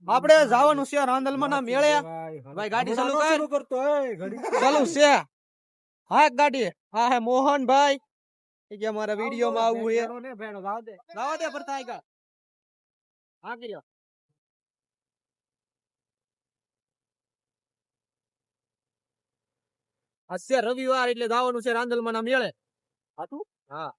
આપણે જવાનું છે રાંદલમાં ના મેળે ભાઈ ગાડી ચાલુ કરતો ચાલુ છે હા ગાડી હા હે મોહન ભાઈ કે અમારા વિડિયો માં આવવું છે લાવા દે પરતા આગળ હા કર્યો આજે રવિવાર એટલે જવાનું છે રાંદલમાં ના મેળે હાતું હા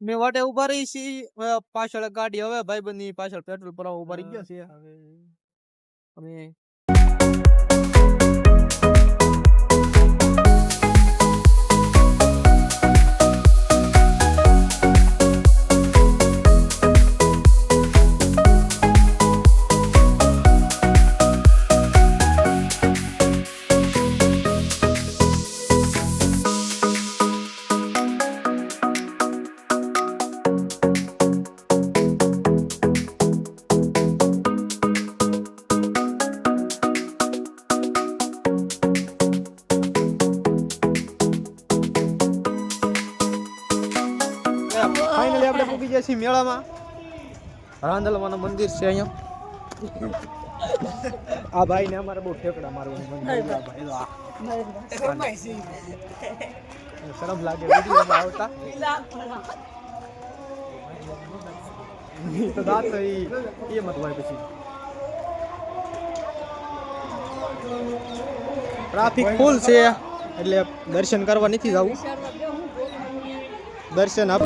મેં વાટે ઉભા રહી છી પાછળ ગાડી હવે ભાઈબંધ ની પાછળ પેટ્રોલ ભરાવા ઉભા રહી ગયા છે અમે ફાઇનલી આપણે પૂગી ગયા છીએ મેળામાં રાંદલવાનું મંદિર છે અહીંયા આ ભાઈ ને અમારે બહુ ઠેકડા મારવાની શરમ લાગે વિડીયોમાં આવતા તો દાંત એ મત હોય પછી ટ્રાફિક ફૂલ છે એટલે દર્શન કરવા નથી જવું દર્શન આપ